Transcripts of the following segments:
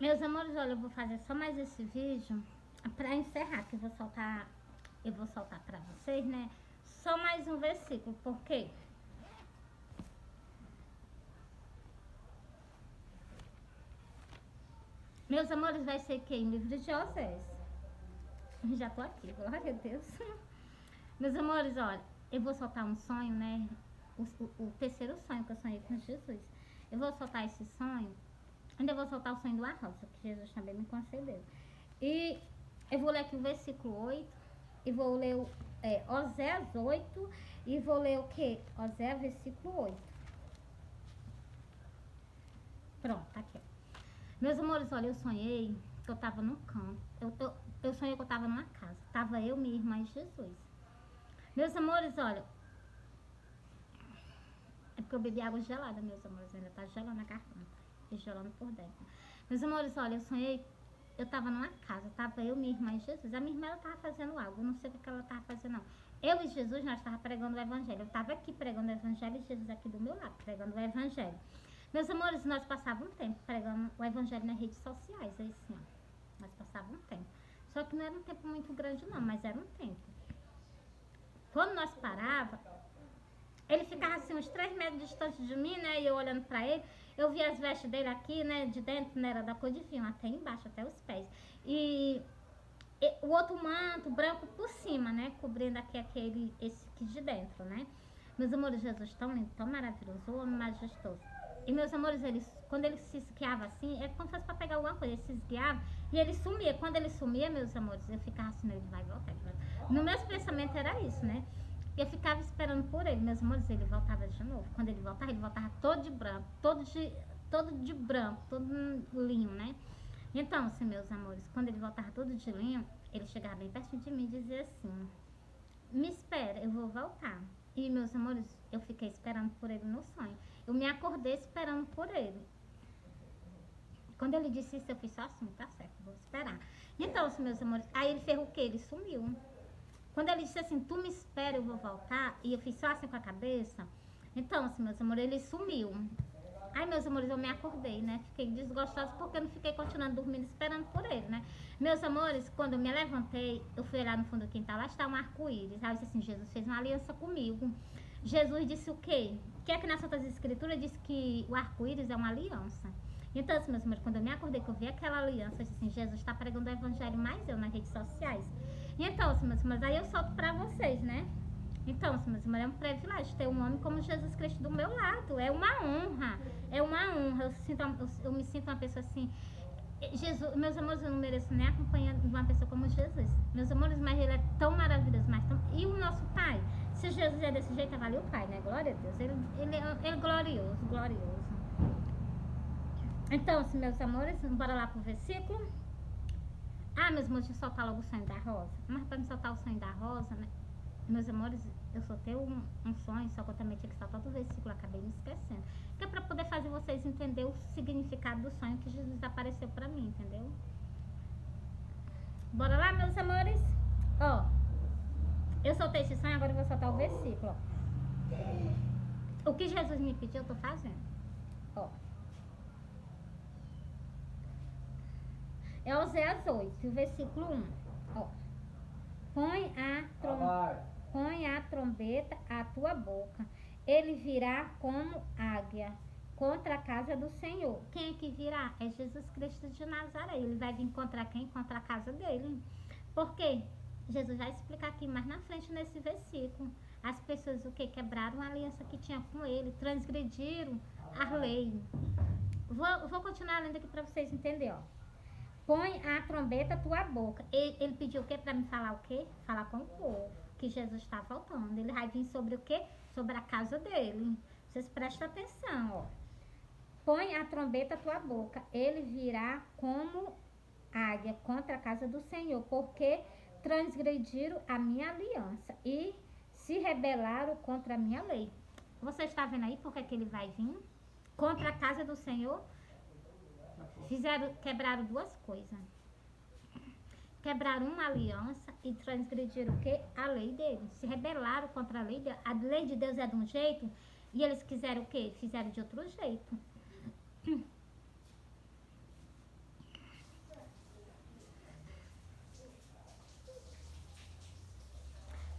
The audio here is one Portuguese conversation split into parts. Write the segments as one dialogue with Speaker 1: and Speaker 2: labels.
Speaker 1: Meus amores, olha, eu vou fazer só mais esse vídeo pra encerrar, que eu vou soltar pra vocês, né? Só mais um versículo, porque meus amores, vai ser que em livro de Osés. Já tô aqui, glória a Deus. Meus amores, olha, eu vou soltar um sonho, né? O terceiro sonho que eu sonhei com Jesus. Eu vou soltar esse sonho. Ainda vou soltar o sonho do arroz, que Jesus também me concedeu. E eu vou ler aqui o versículo 8. E vou ler Oséias 8. E vou ler o quê? Oséias, versículo 8. Pronto, tá aqui. Meus amores, olha, eu sonhei que eu tava num campo. Eu sonhei que eu tava numa casa. Tava eu, minha irmã e Jesus. Meus amores, olha, é porque eu bebi água gelada, meus amores. Ainda tá gelando a garganta e gelando por dentro. Meus amores, olha, eu sonhei, eu tava numa casa, tava eu, minha irmã e Jesus. A minha irmã, ela tava fazendo algo, eu não sei o que ela tava fazendo, não. Eu e Jesus, nós tava pregando o evangelho. Eu tava aqui pregando o evangelho e Jesus aqui do meu lado, pregando o evangelho. Meus amores, nós passávamos um tempo pregando o evangelho nas redes sociais, é assim, ó. Nós passávamos um tempo. Só que não era um tempo muito grande, não, mas era um tempo. Quando nós parava, ele ficava assim, uns 3 metros distante de mim, né? E eu olhando pra ele, eu via as vestes dele aqui, né? De dentro, né? Era da cor de vinho, até embaixo, até os pés. E o outro manto branco por cima, né? Cobrindo aqui esse aqui de dentro, né? Meus amores, Jesus tão lindo, tão maravilhoso, o homem majestoso. E meus amores, quando ele se esguiava assim, é como se fosse pra pegar alguma coisa, ele se esguiava e ele sumia. Quando ele sumia, meus amores, eu ficava assim, ele vai voltar, ele vai voltar. No meu pensamento era isso, né? Eu ficava esperando por ele, meus amores, ele voltava de novo. Quando ele voltava todo de branco, todo de branco, todo linho, né? Então, assim, meus amores, quando ele voltava todo de linho, ele chegava bem pertinho de mim e dizia assim, me espera, eu vou voltar. E, meus amores, eu fiquei esperando por ele no sonho. Eu me acordei esperando por ele. Quando ele disse isso, eu fiz só assim, tá certo, vou esperar. Então, assim, meus amores, aí ele fez o quê? Ele sumiu. Quando ele disse assim, tu me espera, eu vou voltar, e eu fiz só assim com a cabeça, então, assim, meus amores, ele sumiu. Ai, meus amores, eu me acordei, né? Fiquei desgostosa porque eu não fiquei continuando dormindo esperando por ele, né? Meus amores, quando eu me levantei, eu fui lá no fundo do quintal, lá está um arco-íris. Aí eu disse assim, Jesus fez uma aliança comigo. Jesus disse o quê? Que é que nas Santas Escrituras diz que o arco-íris é uma aliança. Então, assim, meus amores, quando eu me acordei, que eu vi aquela aliança, eu disse assim, Jesus está pregando o evangelho mais eu nas redes sociais. E então, assim, meus irmãos, aí eu solto pra vocês, né? Então, assim, meus irmãos, é um privilégio ter um homem como Jesus Cristo do meu lado. É uma honra. É uma honra. Eu me sinto uma pessoa assim. Jesus, meus amores, eu não mereço nem acompanhar uma pessoa como Jesus. Meus amores, mas ele é tão maravilhoso, mas tão... E o nosso Pai? Se Jesus é desse jeito, avalia o Pai, né? Glória a Deus. Ele é glorioso, glorioso. Então, assim, meus amores, bora lá pro versículo. Ah, meus amores, deixa eu soltar logo o sonho da Rosa. Mas pra me soltar o sonho da Rosa, né? Meus amores, eu soltei um sonho, só que eu também tinha que soltar todo o versículo, acabei me esquecendo. Que é pra poder fazer vocês entender o significado do sonho que Jesus apareceu pra mim, entendeu? Bora lá, meus amores? Ó, eu soltei esse sonho, agora eu vou soltar o versículo, ó. O que Jesus me pediu, eu tô fazendo. Ó. É Oséias 8, o versículo 1. Ó. Põe a trombeta à tua boca. Ele virá como águia contra a casa do Senhor. Quem é que virá? É Jesus Cristo de Nazaré. Ele vai vir contra quem? Contra a casa dele. Por quê? Jesus vai explicar aqui mais na frente nesse versículo. As pessoas o que? Quebraram a aliança que tinha com ele, transgrediram a lei. Vou continuar lendo aqui para vocês entenderem, ó. Põe a trombeta à tua boca. Ele pediu o quê? Para me falar o quê? Falar com o povo. Que Jesus está voltando. Ele vai vir sobre o quê? Sobre a casa dele. Vocês prestem atenção, ó. Põe a trombeta à tua boca. Ele virá como águia contra a casa do Senhor, porque transgrediram a minha aliança e se rebelaram contra a minha lei. Você está vendo aí porque que ele vai vir? Contra a casa do Senhor? Quebraram duas coisas. Quebraram uma aliança e transgrediram o quê? A lei dele. Se rebelaram contra a lei dele. A lei de Deus é de um jeito e eles quiseram o quê? Fizeram de outro jeito.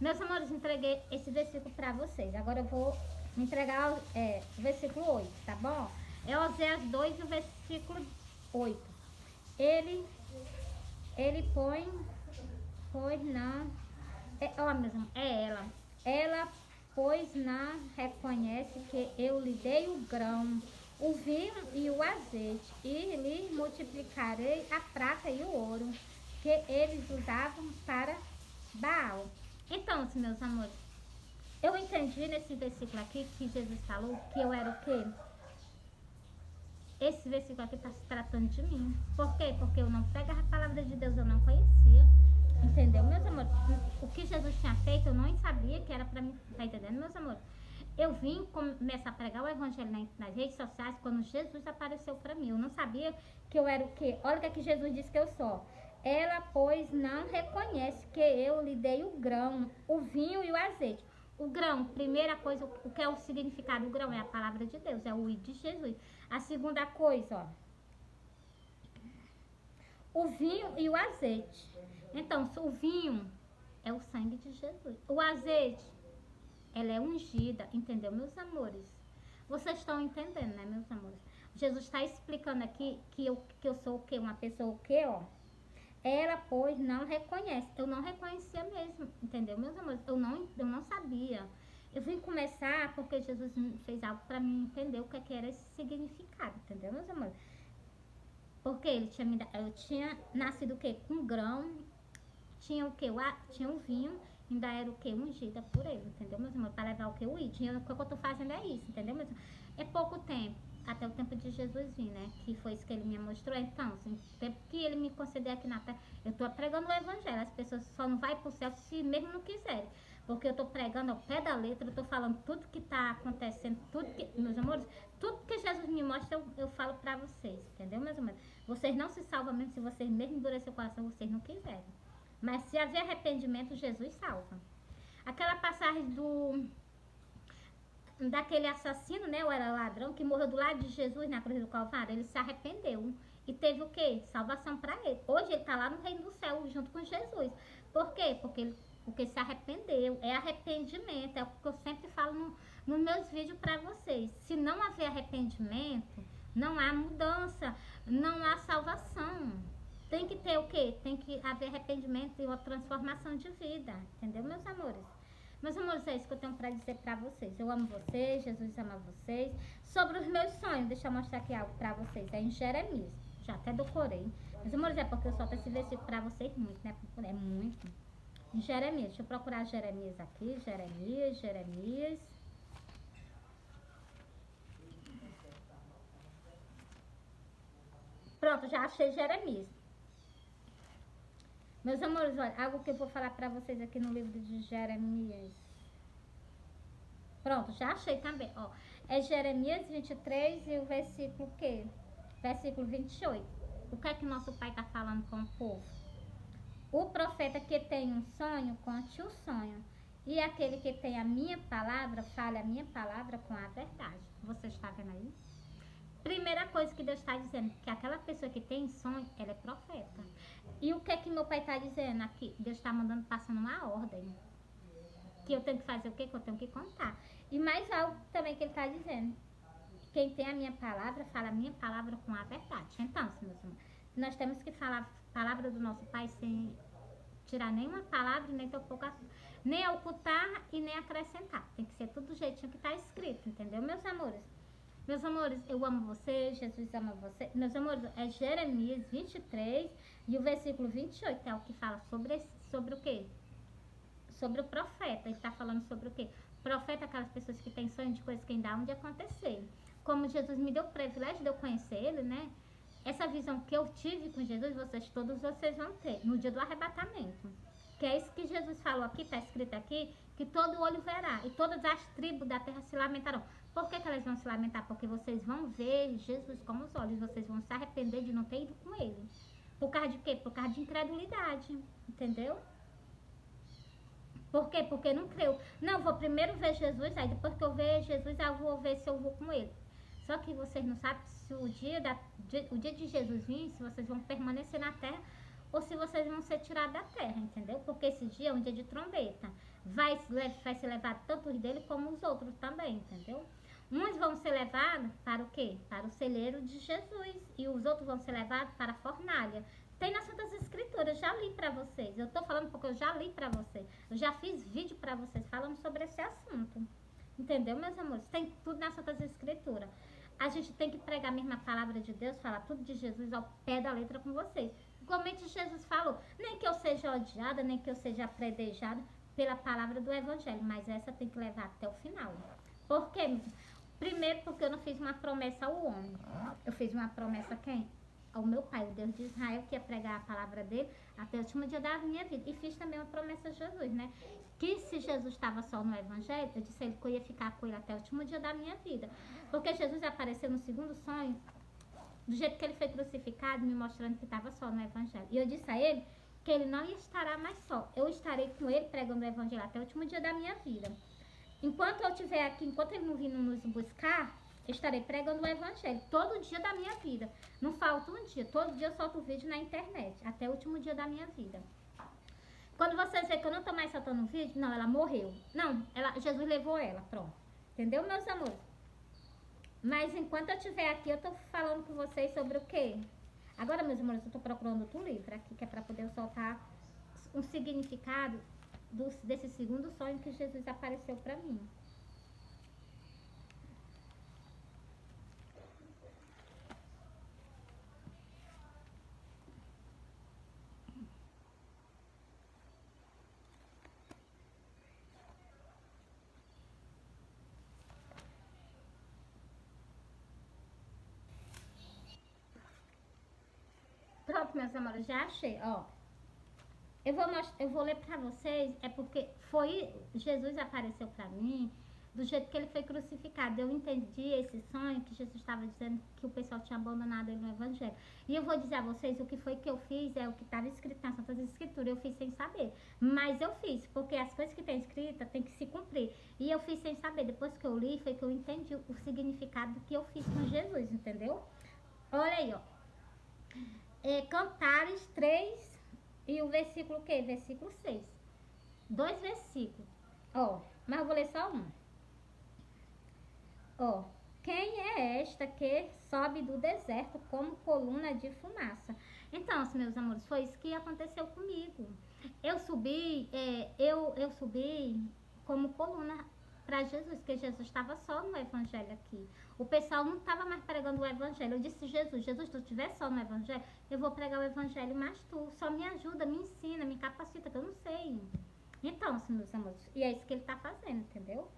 Speaker 1: Meus amores, entreguei esse versículo para vocês. Agora eu vou entregar o versículo 8, tá bom? É Oséias 2, o versículo 8. Ele pois não, é ela. Ela, pois não reconhece que eu lhe dei o grão, o vinho e o azeite, e lhe multiplicarei a prata e o ouro, que eles usavam para Baal. Então, meus amores, eu entendi nesse versículo aqui que Jesus falou que eu era o quê? Esse versículo aqui está se tratando de mim. Por quê? Porque eu não pregava a palavra de Deus, eu não conhecia. Entendeu, meus amores? O que Jesus tinha feito, eu não sabia que era para mim. Tá entendendo, meus amores? Eu vim começar a pregar o evangelho nas redes sociais quando Jesus apareceu para mim. Eu não sabia que eu era o quê? Olha o que, é que Jesus disse que eu sou. Ela, pois, não reconhece que eu lhe dei o grão, o vinho e o azeite. O grão, primeira coisa, o que é o significado do grão? É a palavra de Deus, é o I de Jesus. A segunda coisa, ó, o vinho e o azeite. Então, o vinho é o sangue de Jesus. O azeite, ela é ungida, entendeu, meus amores? Vocês estão entendendo, né, meus amores? Jesus está explicando aqui que eu sou o quê? Uma pessoa o quê, ó? Ela, pois, não reconhece. Eu não reconhecia mesmo, entendeu, meus amores? Eu não sabia. Eu vim começar porque Jesus fez algo para mim entender o que era esse significado, entendeu, meus amores? Porque ele tinha me dado, eu tinha nascido o quê? Com grão, tinha o quê? Tinha o vinho, ainda era o quê? Ungida por ele, entendeu, meus amores? Para levar o quê? O I. O que eu tô fazendo é isso, entendeu, meus amores? É pouco tempo. Até o tempo de Jesus vir, né? Que foi isso que ele me mostrou. Então, assim, o tempo que ele me concedeu aqui na terra, eu tô pregando o evangelho. As pessoas só não vão pro céu se mesmo não quiserem. Porque eu tô pregando ao pé da letra, eu tô falando tudo que tá acontecendo, tudo que, meus amores, tudo que Jesus me mostra, eu falo pra vocês, entendeu, meus amores? Vocês não se salvam mesmo se vocês mesmo endurecerem o coração, vocês não quiserem. Mas se haver arrependimento, Jesus salva. Aquela passagem daquele assassino, né, ou era ladrão, que morreu do lado de Jesus na cruz do Calvário, ele se arrependeu e teve o quê? Salvação para ele. Hoje ele está lá no reino do céu junto com Jesus. Por quê? Porque se arrependeu. É arrependimento, é o que eu sempre falo nos meus vídeos para vocês. Se não haver arrependimento, não há mudança, não há salvação. Tem que ter o quê? Tem que haver arrependimento e uma transformação de vida, entendeu, meus amores? Meus amores, é isso que eu tenho pra dizer pra vocês. Eu amo vocês, Jesus ama vocês. Sobre os meus sonhos, deixa eu mostrar aqui algo pra vocês. É em Jeremias. Já até decorei. Meus amores, é porque eu solto esse versículo pra vocês muito, né? É muito. Em Jeremias. Deixa eu procurar Jeremias aqui. Jeremias. Pronto, já achei Jeremias. Meus amores, olha, algo que eu vou falar pra vocês aqui no livro de Jeremias. Pronto, já achei também, ó. É Jeremias 23 e o versículo o quê? Versículo 28. O que é que nosso pai tá falando com o povo? O profeta que tem um sonho, conte o sonho. E aquele que tem a minha palavra, fale a minha palavra com a verdade. Você está vendo aí? Primeira coisa que Deus está dizendo, que aquela pessoa que tem sonho, ela é profeta. E o que é que meu pai está dizendo aqui? Deus está mandando, passando uma ordem. Que eu tenho que fazer o quê? Que eu tenho que contar. E mais algo também que ele está dizendo. Quem tem a minha palavra, fala a minha palavra com a verdade. Então, meus irmãos, nós temos que falar a palavra do nosso pai sem tirar nenhuma palavra, nem tão pouca, nem ocultar e nem acrescentar. Tem que ser tudo do jeitinho que está escrito, entendeu, meus amores? Meus amores, eu amo vocês, Jesus ama vocês. Meus amores, é Jeremias 23 e o versículo 28 é o que fala sobre o quê? Sobre o profeta. Ele está falando sobre o quê? Profeta, aquelas pessoas que têm sonho de coisas que ainda hão de acontecer. Como Jesus me deu o privilégio de eu conhecer ele, né? Essa visão que eu tive com Jesus, todos vocês vão ter no dia do arrebatamento. Que é isso que Jesus falou aqui, está escrito aqui, que todo olho verá e todas as tribos da terra se lamentarão. Por que elas vão se lamentar? Porque vocês vão ver Jesus com os olhos, vocês vão se arrepender de não ter ido com ele. Por causa de quê? Por causa de incredulidade, entendeu? Por quê? Porque não creu. Não, vou primeiro ver Jesus, aí depois que eu ver Jesus, eu vou ver se eu vou com ele. Só que vocês não sabem se o dia de Jesus vir, se vocês vão permanecer na terra ou se vocês vão ser tirados da terra, entendeu? Porque esse dia é um dia de trombeta. Vai ser levado tanto os dele como os outros também, entendeu? Uns vão ser levados para o quê? Para o celeiro de Jesus. E os outros vão ser levados para a fornalha. Tem nas Santas Escrituras, eu já li para vocês. Eu tô falando porque eu já li para vocês. Eu já fiz vídeo para vocês falando sobre esse assunto. Entendeu, meus amores? Tem tudo nas Santas Escrituras. A gente tem que pregar a mesma palavra de Deus, falar tudo de Jesus ao pé da letra com vocês. Igualmente Jesus falou, nem que eu seja odiada, nem que eu seja apredejada pela palavra do Evangelho, mas essa tem que levar até o final. Por quê? Primeiro, porque eu não fiz uma promessa ao homem. Eu fiz uma promessa a quem? Ao meu pai, o Deus de Israel, que ia pregar a palavra dele até o último dia da minha vida. E fiz também uma promessa a Jesus, né? Que se Jesus estava só no Evangelho, eu disse a ele que eu ia ficar com ele até o último dia da minha vida. Porque Jesus apareceu no segundo sonho, do jeito que ele foi crucificado, me mostrando que estava só no Evangelho. E eu disse a ele que ele não estará mais só. Eu estarei com ele pregando o Evangelho até o último dia da minha vida. Enquanto eu estiver aqui, enquanto ele não vir nos buscar, eu estarei pregando o Evangelho todo dia da minha vida. Não falta um dia. Todo dia eu solto o vídeo na internet, até o último dia da minha vida. Quando vocês veem que eu não estou mais soltando vídeo, não, ela morreu. Não, Jesus levou ela, pronto. Entendeu, meus amores? Mas enquanto eu estiver aqui, eu estou falando com vocês sobre o quê? Agora, meus amores, eu estou procurando outro livro aqui, que é para poder soltar um significado desse segundo sonho que Jesus apareceu para mim. Pronto, meus amores, já achei, ó. Eu vou ler pra vocês, é porque Jesus apareceu pra mim do jeito que ele foi crucificado. Eu entendi esse sonho que Jesus estava dizendo que o pessoal tinha abandonado ele no Evangelho. E eu vou dizer a vocês o que foi que eu fiz, é o que estava escrito nas Santas Escrituras. Eu fiz sem saber, mas eu fiz, porque as coisas que tem escrita tem que se cumprir. E eu fiz sem saber. Depois que eu li, foi que eu entendi o significado do que eu fiz com Jesus, entendeu? Olha aí, ó. Cantares 3 e o versículo o quê? Versículo 6. 2 versículos. Ó, mas eu vou ler só um. Ó, quem é esta que sobe do deserto como coluna de fumaça? Então, meus amores, foi isso que aconteceu comigo. Eu subi como coluna para Jesus, porque Jesus estava só no Evangelho aqui. O pessoal não estava mais pregando o Evangelho. Eu disse, Jesus, se tu estiver só no Evangelho, eu vou pregar o Evangelho, mas tu só me ajuda, me ensina, me capacita, que eu não sei. Então, meus amores, e é isso que ele está fazendo, entendeu?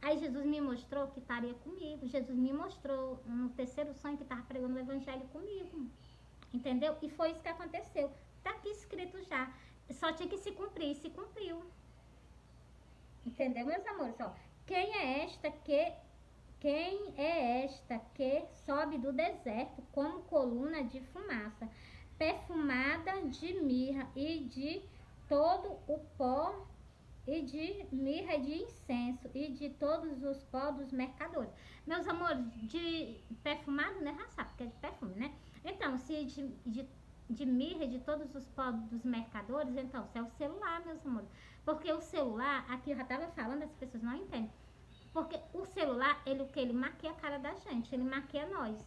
Speaker 1: Aí Jesus me mostrou que estaria comigo. Jesus me mostrou no terceiro sonho que estava pregando o Evangelho comigo. Entendeu? E foi isso que aconteceu. Está aqui escrito já. Só tinha que se cumprir, e se cumpriu. Entendeu, meus amores? Ó, quem é esta que sobe do deserto como coluna de fumaça, perfumada de mirra e de todo o pó, e de mirra e de incenso, e de todos os pó dos mercadores? Meus amores, de perfumado, né? Já sabe que é de perfume, né? Então, se de mirra e de todos os pó dos mercadores, então, isso é o celular, meus amores. Porque o celular, aqui eu já estava falando, as pessoas não entendem. Porque o celular, ele maquia a cara da gente, ele maquia nós.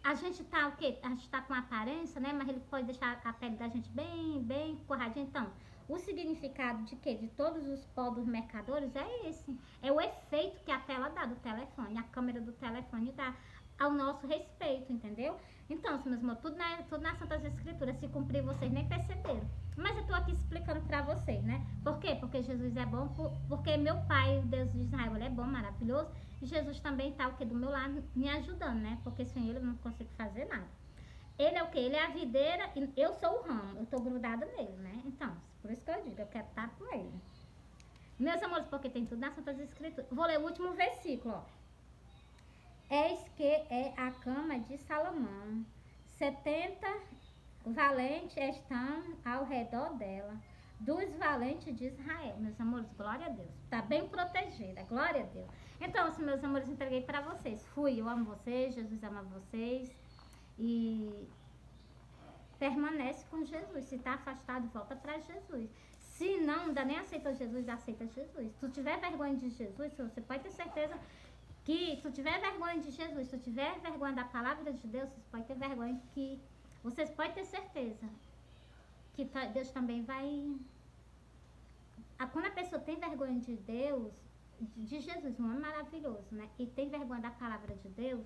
Speaker 1: A gente tá o quê? A gente tá com aparência, né? Mas ele pode deixar a pele da gente bem corradinha. Então, o significado de quê? De todos os pó dos mercadores é esse. É o efeito que a tela dá do telefone, a câmera do telefone dá ao nosso respeito, entendeu? Então, meus irmãos, tudo nas Santas Escrituras, se cumprir, vocês nem perceberam. Mas eu tô aqui explicando pra vocês, né? Por quê? Porque Jesus é bom, porque meu pai, o Deus de Israel, ele é bom, maravilhoso. E Jesus também tá o quê? Do meu lado, me ajudando, né? Porque sem ele eu não consigo fazer nada. Ele é o quê? Ele é a videira e eu sou o ramo. Eu tô grudada nele, né? Então, por isso que eu digo, eu quero estar com ele. Meus amores, porque tem tudo nas Santas Escrituras. Vou ler o último versículo, ó. Eis que é a cama de Salomão. 70 valentes estão ao redor dela. Dos valentes de Israel. Meus amores, glória a Deus. Tá bem protegida, glória a Deus. Então, meus amores, entreguei pra vocês. Fui, eu amo vocês, Jesus ama vocês. E permanece com Jesus. Se está afastado, volta para Jesus. Se não, ainda nem aceitou Jesus, aceita Jesus. Se tu tiver vergonha de Jesus, você pode ter certeza que se tu tiver vergonha de Jesus, se tu tiver vergonha da palavra de Deus, você pode ter vergonha que... Vocês podem ter certeza que Deus também vai... Quando a pessoa tem vergonha de Deus, de Jesus, um homem maravilhoso, né? E tem vergonha da palavra de Deus,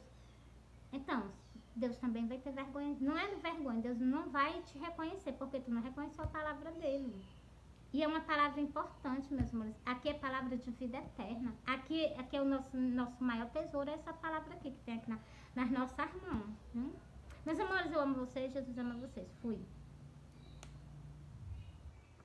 Speaker 1: então, Deus também vai ter vergonha. Não é vergonha, Deus não vai te reconhecer, porque tu não reconheceu a palavra dele. E é uma palavra importante, meus amores. Aqui é palavra de vida eterna. Aqui é o nosso maior tesouro, é essa palavra aqui, que tem aqui nas nossas mãos. Meus amores, eu amo vocês, Jesus ama vocês. Fui.